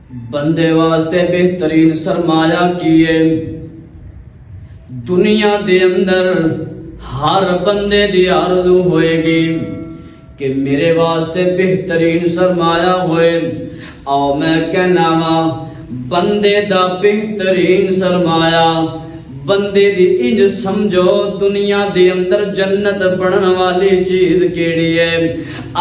بندے واسطے بہترین سرمایہ کیے دنیا دے اندر ہر بندے دی آرزو ہوئے گی کہ میرے واسطے بہترین سرمایہ ہوئے. آؤ میں کہنا وا بندے دا بہترین سرمایہ بندے دی انج سمجھو دنیا دے اندر جنت بنن والی چیز کیڑی ہے؟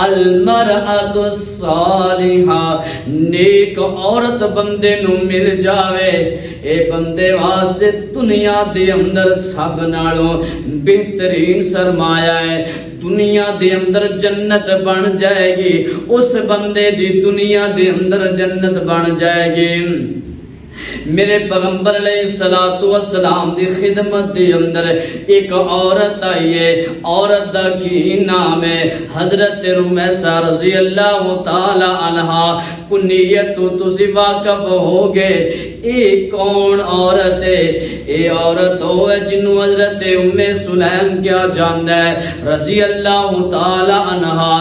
المرأۃ الصالحہ، نیک عورت بندے نو مل جاوے، اے بندے واسطے دنیا دے اندر سب نالوں بہترین سرمایہ ہے. دنیا دے اندر جنت بن جائے گی، اس بندے دی دنیا دے اندر جنت بن جائے گی. میرے پیغمبر علیہ الصلوۃ والسلام دی خدمت دے اندر ایک عورت آئی ہے. عورت دا کی نام ہے حضرت رمیسہ رضی اللہ تعالی عنہا. کنیت تو تسی واقف ہو گئے اے کون عورت ہے؟ اے عورت وہ ہے جنوں حضرت ام سلیم کیا جاندا ہے رضی اللہ تعالی عنہا.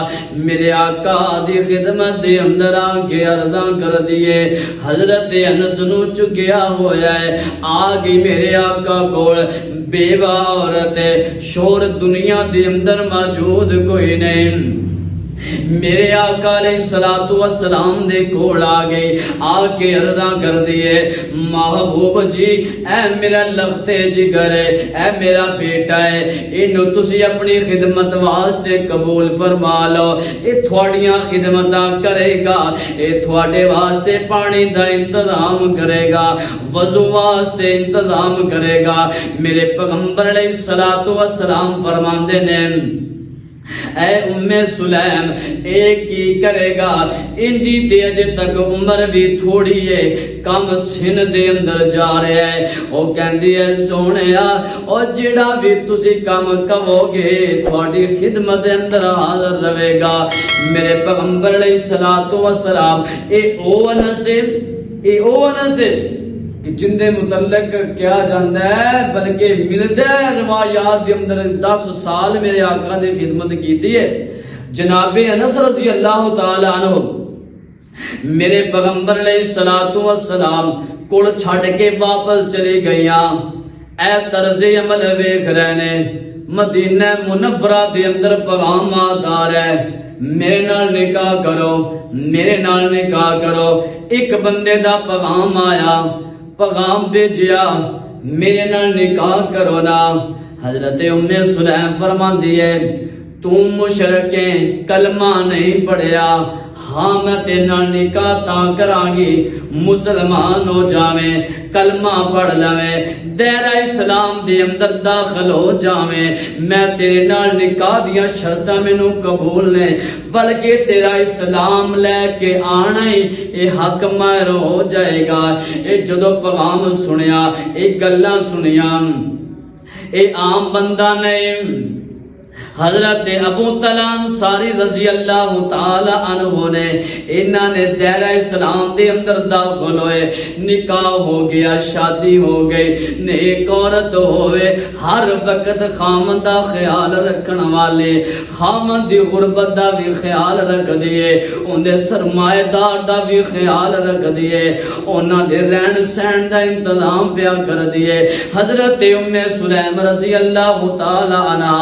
میرے آقا دی خدمت دے اندر آ کے عرضاں کر دیے حضرت انس نو چکیا ہوا ہے. آگئی میرے آقا کول بیوہ عورت ہے، شور دنیا دے اندر موجود کوئی نہیں. میرے آقا علیہ الصلوۃ والسلام دے کول آ گئی، آ کے عرضاں کر دیے محبوب جی اے میرا لختے جگر ہے، اے میرا بیٹا ہے، اینو تسی اپنی خدمت واسطے قبول فرما لو. اے تھوڑیاں خدمتاں کرے گا، اے تھوڑے واسطے پانی دا انتظام کرے گا، وضو واسطے انتظام کرے گا. میرے پیغمبر علیہ الصلوۃ والسلام فرماندے نے اے ام سلیم ایک کی کرے گا، اندی تے اجے تک عمر بھی تھوڑی ہے، کم سن دے اندر جا رہا ہے. او کہندی ہے سونیا او جڑا بھی تسی کم کہو گے تھوڑی خدمت دے اندر حاضر رہے گا. میرے پیغمبر علیہ الصلوۃ والسلام اے او نہ سے کہ جن دے متعلق کیا جاندا ہے بلکہ ملدا ہے روایات دے اندر 10 سال میرے آقا دی خدمت کیتی ہے. جناب انس رضی اللہ تعالی عنہ میرے پیغمبر علیہ الصلوۃ والسلام کول چھڈ کے واپس چلی گئیاں. اے طرز عمل ویکھ رہے نے مدینہ منورہ دے اندر پیغام آتا ہے میرے نال نکاح کرو، میرے نال نکاح کرو. ایک بندے دا پیغام آیا، پیغام بھیجیا میرے نال نکاح کرو نا. حضرت ام سلیم فرماندی ہے تو مشرک ہے، کلمہ نہیں پڑھیا، ہاں میں تیرے نال نکاح تاں کراں گی مسلمان ہو جاویں، کلمہ پڑھ لویں، دائرہ اسلام دے اندر داخل ہو جاویں. میں تیرے نال نکاح دیاں شرطاں مینوں قبول نے، بلکہ تیرا اسلام لے کے آنا ہی اے حق مہر ہو جائے گا. اے جدو پیغام سنیا، اے گلاں سنیاں، اے عام بندہ نہیں. حضرت ابو طلحہ انصاری رضی اللہ تعالی عنہ نے انہاں نے دائرہ اسلام دے اندر داخل ہوئے، نکاح ہو گیا، شادی ہو گئی. نیک عورت ہوئے، ہر وقت خامد دا خیال رکھن والے، خامد دی غربت دا بھی خیال رکھ دیے، ان دے سرمایہ دار دا بھی خیال رکھ دیے، انہاں دے رہن سہن دا انتظام پیا کر دیے. حضرت ام سلیم رضی اللہ تعالی عنہ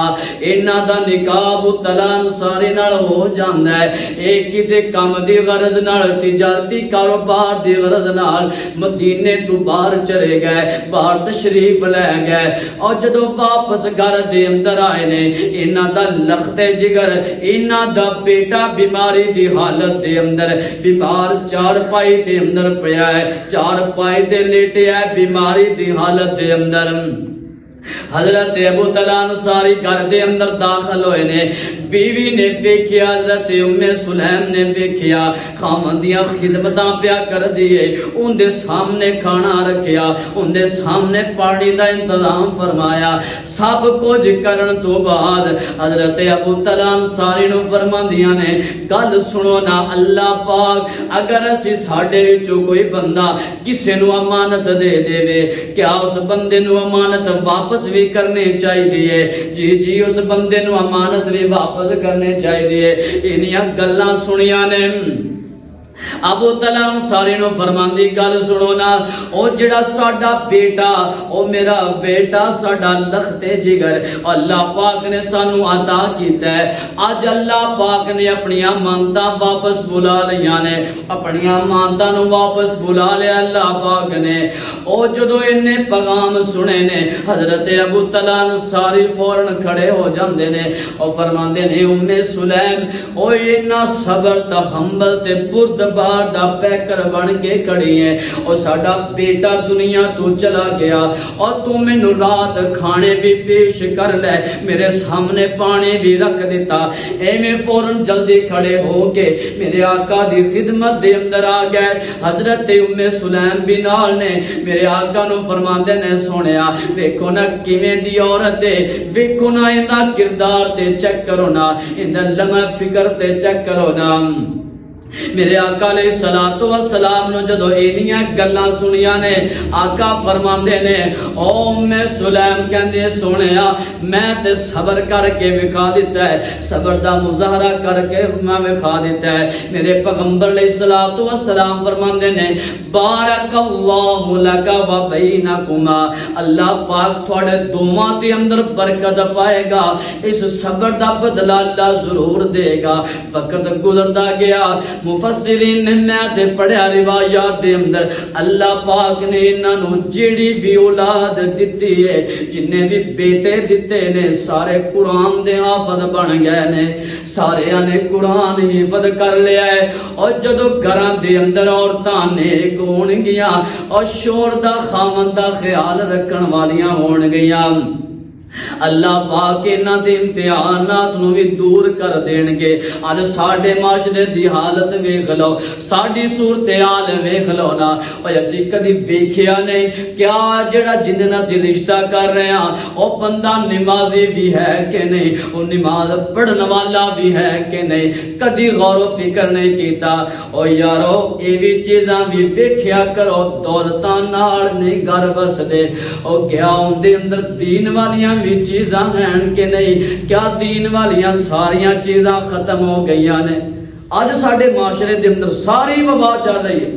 انہاں دا نکاح ابو طلحہ انصاری نال ہو جاندا ہے. اے کسے کام دی غرض نال، تجارتی کاروبار دی غرض نال مدینے تو باہر چلے گئے، باہر تشریف لے گئے. اور جدو واپس گھر دے اندر آئے نے انہاں دا لختے جگر، انہاں دا بیٹا بیماری دی حالت دے اندر بیمار چارپائی دے اندر پیا ہے، چارپائی تے لیٹیا ہے بیماری دی حالت دے اندر. حضرت ابو طلحہ انصاری گھر دے اندر داخل ہوئے نے. بیوی نے دیکھیا، حضرت ام سلیم نے دیکھیا، خامندیاں خدمتاں پیا کر دیے، ان دے سامنے کھانا رکھیا، ان دے سامنے پانی دا انتظام فرمایا. سب کچھ کرن تو بعد حضرت ابو طلحہ انصاری نو فرماندیاں نے گل سنو نا، اللہ پاک اگر اسی ساڈے وچوں کوئی بندہ کسے نو امانت دے دے کیا اس بندے نو امانت واپس بھی کرنے چاہیے؟ جی اس بندے نو امانت بھی واپس کرنے چاہیے. انہاں گلاں سنیاں نے ابو طلحہ انصاری نو فرماندی گل سنو نا، او جڑا ساڈا بیٹا، او میرا بیٹا ساڈا لخت جگر اللہ پاک نے سانو عطا کیتا ہے۔ اج اللہ پاک نے اپنی امانتاں واپس بلا لیاں نے، اپنی امانتاں نو واپس بلا لیا اللہ پاک نے۔ او جدو انہیں پیغام سنے نے حضرت ابو طلحہ انصاری فوراً کھڑے ہو جاندے نے، او فرماندے نے ام سلیم او اتنا صبر تحمل تے بردبار دا پیکر بن کے کھڑی ہے، او ساڈا بیٹا دنیا تو چلا گیا اور تو مینوں رات کھانے بھی پیش کر لے، میرے سامنے پانی بھی رکھ دیتا، ایویں فوراً جلدی کھڑے ہو کے میرے آقا دی خدمت دے اندر آ گئے۔ حضرت ام سلیم بھی نال نے میرے آقا نو فرماندے نے سونیا ویکھو نا کیویں دی عورت ہے، ویکھو نا ایندا کردار تے چیک کرو نا، ایندا لمحہ فکر تے چیک کرو نا۔ میرے آقا علیہ الصلوۃ والسلام نو جدو اینیاں گلاں سنیاں نے، آقا فرماندے نے او ام سلیم کہندے سونیا میں تے صبر کر کے وکھا دیتا ہے، صبر دا مظاہرہ کر کے میں وکھا دیتا ہے۔ میرے پیغمبر علیہ الصلوۃ والسلام فرماندے نے بارک اللہ لک و بینکما، اللہ پاک تھوڑے دوواں دے اندر برکت پائے گا، اس صبر دا بدلہ اللہ ضرور دے گا۔ وقت گزردا گیا، مفسرین نے میں تے پڑھیا روایات دے اندر اللہ پاک نے انہاں نو جیڑی بھی اولاد دتی ہے، جننے بھی بیٹے دتے نے، سارے قرآن دے حافظ بن گئے نے، سارے نے قرآن حفظ کر لیا ہے۔ اور جدو گھراں دے اندر عورتاں نیک ہون گیاں اور شور دا خامن دا خیال رکھن والیاں ہون گیاں، اللہ پاک انہاں دے امتحانات نو بھی دور کر دین گے۔ اج ساڈے معاشرے دی حالت ویکھ لو، ساڈی صورتحال ویکھ لو نا، اوے اسی کدی ویکھیا نہیں کیا جڑا جن نال اسی رشتہ کر رہے ہاں او بندہ نمازی بھی ہے کہ نہیں، او نماز پڑھن والا بھی ہے کہ نہیں، کدی غور و فکر نہیں کیتا۔ او یارو اے بھی چیزاں بھی ویکھیا کرو، دولتاں نال نہیں گھر بسدے، او کیا اون دے اندر دین والیاں بھی چیزاں ہیں کہ نہیں، کیا دین والیاں ساریاں چیزاں ختم ہو گئیاں نے؟ آج ساڈے معاشرے دے اندر ساری وبا چل رہی ہے،